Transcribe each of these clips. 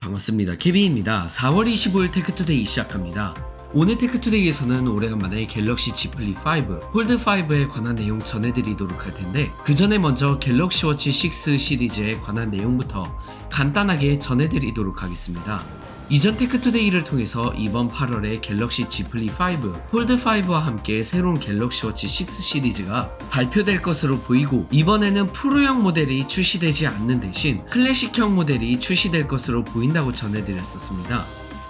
반갑습니다. 케빈입니다. 4월 25일 테크투데이 시작합니다. 오늘 테크투데이에서는 오래간만에 갤럭시 Z 플립 5, 폴드5에 관한 내용 전해드리도록 할 텐데, 그 전에 먼저 갤럭시 워치 6 시리즈에 관한 내용부터 간단하게 전해드리도록 하겠습니다. 이전 테크투데이를 통해서 이번 8월에 갤럭시 Z 플립 5, 폴드5와 함께 새로운 갤럭시 워치 6 시리즈가 발표될 것으로 보이고, 이번에는 프로형 모델이 출시되지 않는 대신 클래식형 모델이 출시될 것으로 보인다고 전해드렸었습니다.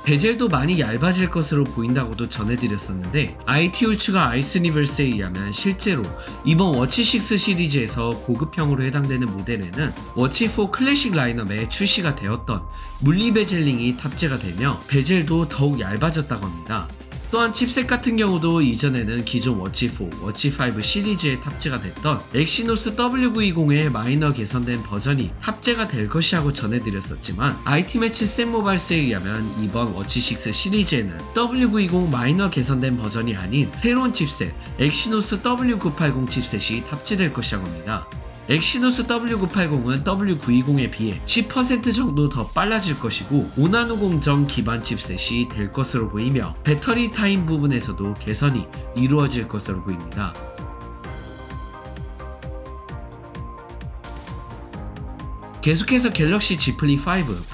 베젤도 많이 얇아질 것으로 보인다고도 전해드렸었는데, IT 울츠가 아이스니버스에 의하면 실제로 이번 워치 6 시리즈에서 고급형으로 해당되는 모델에는 워치 4 클래식 라인업에 출시가 되었던 물리 베젤링이 탑재가 되며 베젤도 더욱 얇아졌다고 합니다. 또한 칩셋 같은 경우도 이전에는 기존 워치 4, 워치 5 시리즈에 탑재가 됐던 엑시노스 W920의 마이너 개선된 버전이 탑재가 될 것이라고 전해드렸었지만, IT매치 샘모바일스에 의하면 이번 워치 6 시리즈에는 W920 마이너 개선된 버전이 아닌 새로운 칩셋 엑시노스 W980 칩셋이 탑재될 것이라고 합니다. 엑시노스 W980은 W920에 비해 10% 정도 더 빨라질 것이고 5나노 공정 기반 칩셋이 될 것으로 보이며, 배터리 타임 부분에서도 개선이 이루어질 것으로 보입니다. 계속해서 갤럭시 Z 플립 5,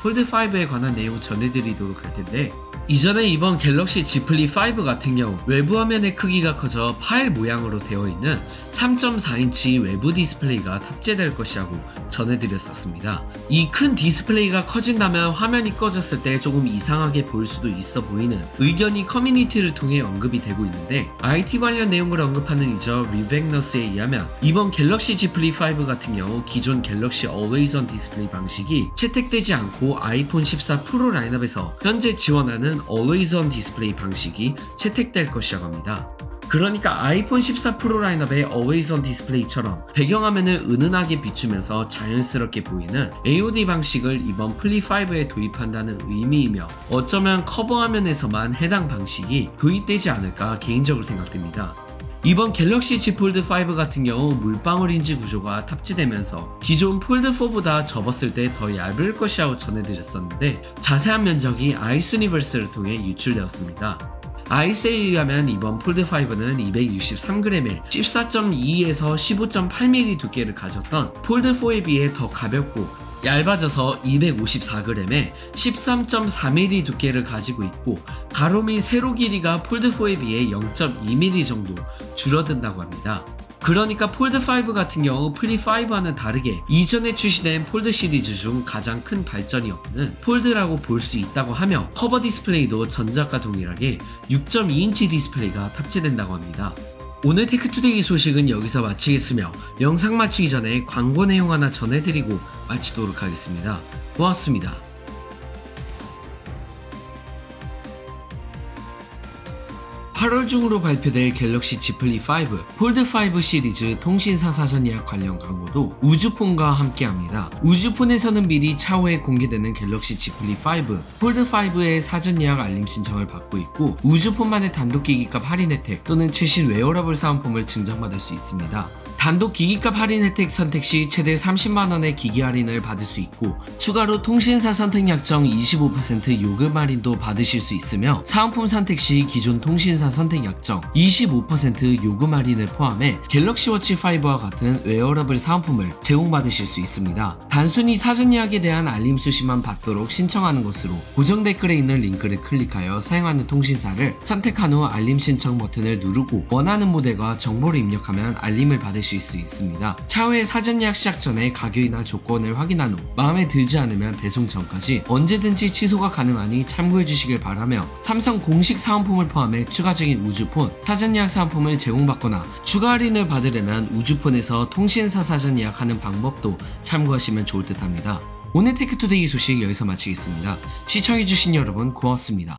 폴드5에 관한 내용 전해드리도록 할 텐데, 이전에 이번 갤럭시 Z 플립 5 같은 경우 외부 화면의 크기가 커져 파일 모양으로 되어 있는 3.4인치 외부 디스플레이가 탑재될 것이라고 전해드렸었습니다. 이 큰 디스플레이가 커진다면 화면이 꺼졌을 때 조금 이상하게 보일 수도 있어 보이는 의견이 커뮤니티를 통해 언급이 되고 있는데, IT 관련 내용을 언급하는 유저 리벡너스에 의하면 이번 갤럭시 Z 플립 5 같은 경우 기존 갤럭시 Always On 디스플레이 방식이 채택되지 않고 아이폰 14 프로 라인업에서 현재 지원하는 Always On 디스플레이 방식이 채택될 것이라고 합니다. 그러니까 아이폰 14 프로 라인업의 Always On 디스플레이처럼 배경화면을 은은하게 비추면서 자연스럽게 보이는 AOD 방식을 이번 플립 5에 도입한다는 의미이며, 어쩌면 커버 화면에서만 해당 방식이 도입되지 않을까 개인적으로 생각됩니다. 이번 갤럭시 Z 폴드 5 같은 경우 물방울 인지 구조가 탑재되면서 기존 폴드 4보다 접었을 때 더 얇을 것이라고 전해드렸었는데, 자세한 면적이 아이스니버스를 통해 유출되었습니다. 아이스에 의하면 이번 폴드5는 263g에 14.2에서 15.8mm 두께를 가졌던 폴드4에 비해 더 가볍고 얇아져서 254g에 13.4mm 두께를 가지고 있고, 가로 및 세로 길이가 폴드4에 비해 0.2mm 정도 줄어든다고 합니다. 그러니까 폴드5 같은 경우 플립5와는 다르게 이전에 출시된 폴드 시리즈 중 가장 큰 발전이 없는 폴드라고 볼 수 있다고 하며, 커버 디스플레이도 전작과 동일하게 6.2인치 디스플레이가 탑재된다고 합니다. 오늘 테크투데이 소식은 여기서 마치겠으며, 영상 마치기 전에 광고 내용 하나 전해드리고 마치도록 하겠습니다. 고맙습니다. 8월 중으로 발표될 갤럭시 Z 플립 5, 폴드5 시리즈 통신사 사전 예약 관련 광고도 우주폰과 함께합니다. 우주폰에서는 미리 차후에 공개되는 갤럭시 Z 플립 5, 폴드5의 사전 예약 알림 신청을 받고 있고, 우주폰만의 단독 기기값 할인 혜택 또는 최신 웨어러블 사은품을 증정받을 수 있습니다. 단독 기기값 할인 혜택 선택 시 최대 30만원의 기기 할인을 받을 수 있고, 추가로 통신사 선택 약정 25% 요금 할인도 받으실 수 있으며, 사은품 선택 시 기존 통신사 선택 약정 25% 요금 할인을 포함해 갤럭시 워치 5와 같은 웨어러블 사은품을 제공받으실 수 있습니다. 단순히 사전 예약에 대한 알림 수시만 받도록 신청하는 것으로 고정 댓글에 있는 링크를 클릭하여 사용하는 통신사를 선택한 후 알림 신청 버튼을 누르고 원하는 모델과 정보를 입력하면 알림을 받으실 수 있습니다. 차후에 사전 예약 시작 전에 가격이나 조건을 확인한 후 마음에 들지 않으면 배송 전까지 언제든지 취소가 가능하니 참고해 주시길 바라며, 삼성 공식 사은품을 포함해 추가적인 우주폰 사전 예약 사은품을 제공받거나 추가 할인을 받으려면 우주폰에서 통신사 사전 예약하는 방법도 참고하시면 좋을 듯 합니다. 오늘 테크투데이 소식 여기서 마치겠습니다. 시청해주신 여러분 고맙습니다.